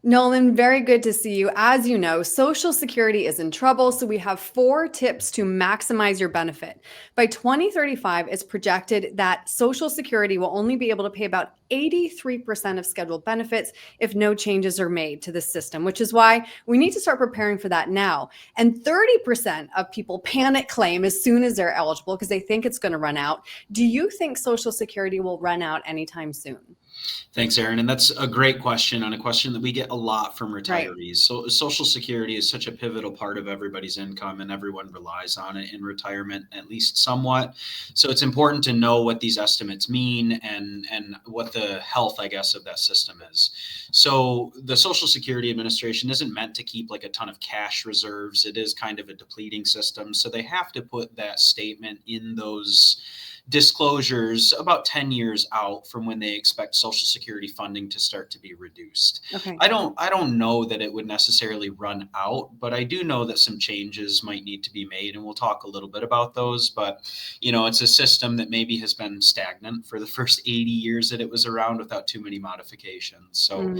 Nolan, very good to see you. As you know, Social Security is in trouble, so we have 4 tips to maximize your benefit. By 2035, it's projected that Social Security will only be able to pay about 83% of scheduled benefits if no changes are made to the system, which is why we need to start preparing for that now. And 30% of people panic claim as soon as they're eligible because they think it's going to run out. Do you think Social Security will run out anytime soon? Thanks, Erin. And that's a great question, and a question that we get a lot from Right. retirees. So Social Security is such a pivotal part of everybody's income, and everyone relies on it in retirement, at least somewhat. So it's important to know what these estimates mean and what the health, I guess, of that system is. So the Social Security Administration isn't meant to keep like a ton of cash reserves. It is kind of a depleting system. So they have to put that statement in those disclosures about 10 years out from when they expect Social Security funding to start to be reduced. Okay. I don't know that it would necessarily run out, but I do know that some changes might need to be made, and we'll talk a little bit about those. But it's a system that maybe has been stagnant for the first 80 years that it was around without too many modifications. So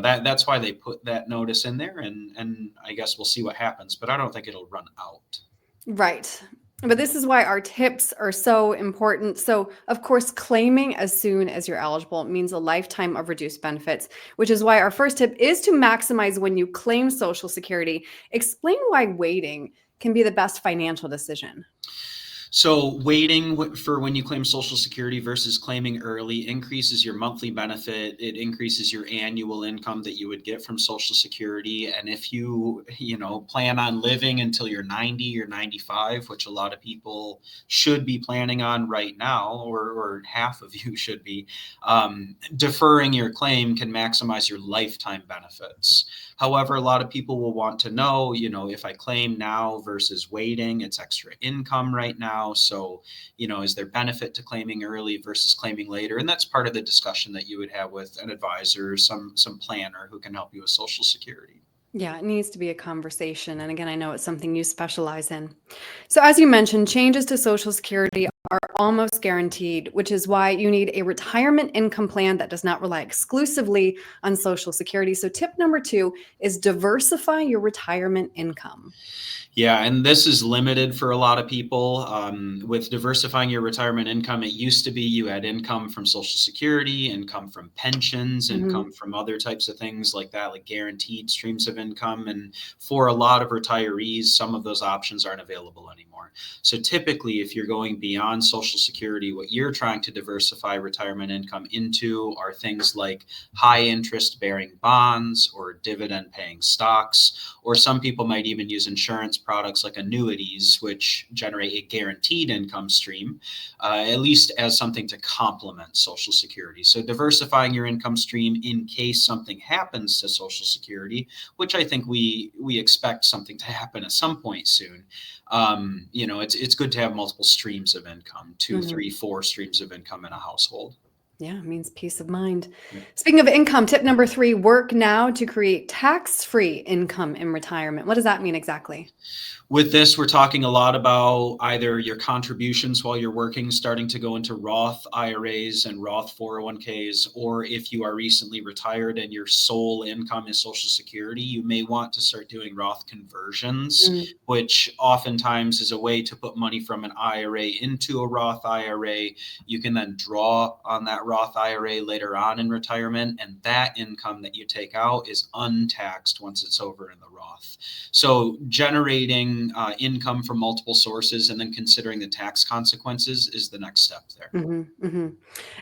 that's why they put that notice in there, and I guess we'll see what happens, but I don't think it'll run out. Right. But this is why our tips are so important. So, of course, claiming as soon as you're eligible means a lifetime of reduced benefits, which is why our first tip is to maximize when you claim Social Security. Explain why waiting can be the best financial decision. So waiting for when you claim Social Security versus claiming early increases your monthly benefit. It increases your annual income that you would get from Social Security. And if plan on living until you're 90 or 95, which a lot of people should be planning on right now, or half of you should be, deferring your claim can maximize your lifetime benefits. However, a lot of people will want to know, if I claim now versus waiting, it's extra income right now. So, is there benefit to claiming early versus claiming later? And that's part of the discussion that you would have with an advisor, some planner who can help you with Social Security. Yeah, it needs to be a conversation. And again, I know it's something you specialize in. So, as you mentioned, changes to Social Security are almost guaranteed, which is why you need a retirement income plan that does not rely exclusively on Social Security. So, tip number 2 is diversify your retirement income. Yeah, and this is limited for a lot of people. With diversifying your retirement income, it used to be you had income from Social Security, income from pensions, income from other types of things like that, like guaranteed streams of income. And for a lot of retirees, some of those options aren't available anymore. So typically, if you're going beyond Social Security, what you're trying to diversify retirement income into are things like high interest bearing bonds or dividend paying stocks, or some people might even use insurance products like annuities, which generate a guaranteed income stream, at least as something to complement Social Security. So diversifying your income stream in case something happens to Social Security, which I think we expect something to happen at some point soon. It's good to have multiple streams of income, 2, 3, 4 streams of income in a household. Yeah, it means peace of mind. Yeah. Speaking of income, tip number 3, work now to create tax-free income in retirement. What does that mean exactly? With this, we're talking a lot about either your contributions while you're working starting to go into Roth IRAs and Roth 401ks, or if you are recently retired and your sole income is Social Security, you may want to start doing Roth conversions, which oftentimes is a way to put money from an IRA into a Roth IRA. You can then draw on that Roth IRA later on in retirement, and that income that you take out is untaxed once it's over in the Roth. So generating income from multiple sources and then considering the tax consequences is the next step there.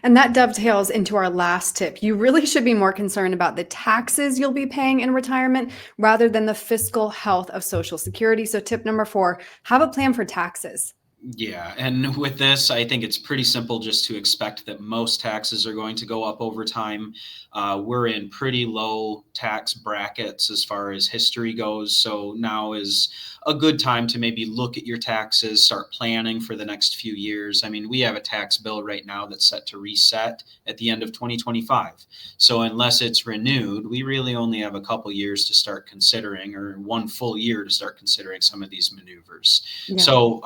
And that dovetails into our last tip. You really should be more concerned about the taxes you'll be paying in retirement rather than the fiscal health of Social Security. So tip number 4, have a plan for taxes. Yeah. And with this, I think it's pretty simple just to expect that most taxes are going to go up over time. We're in pretty low tax brackets as far as history goes. So now is a good time to maybe look at your taxes, start planning for the next few years. I mean, we have a tax bill right now that's set to reset at the end of 2025. So unless it's renewed, we really only have a couple years to start considering, or one full year to start considering some of these maneuvers. Yeah. So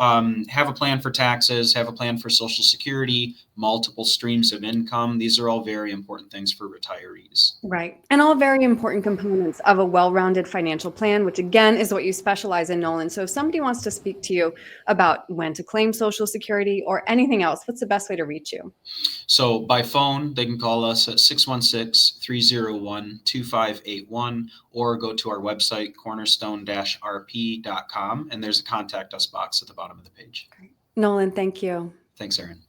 have have a plan for taxes, have a plan for Social Security, multiple streams of income. These are all very important things for retirees. Right. And all very important components of a well-rounded financial plan, which again is what you specialize in, Nolan. So if somebody wants to speak to you about when to claim Social Security or anything else, what's the best way to reach you? So by phone, they can call us at 616-301-2581 or go to our website, cornerstone-rp.com, and there's a contact us box at the bottom of the page. Nolan, thank you. Thanks, Erin.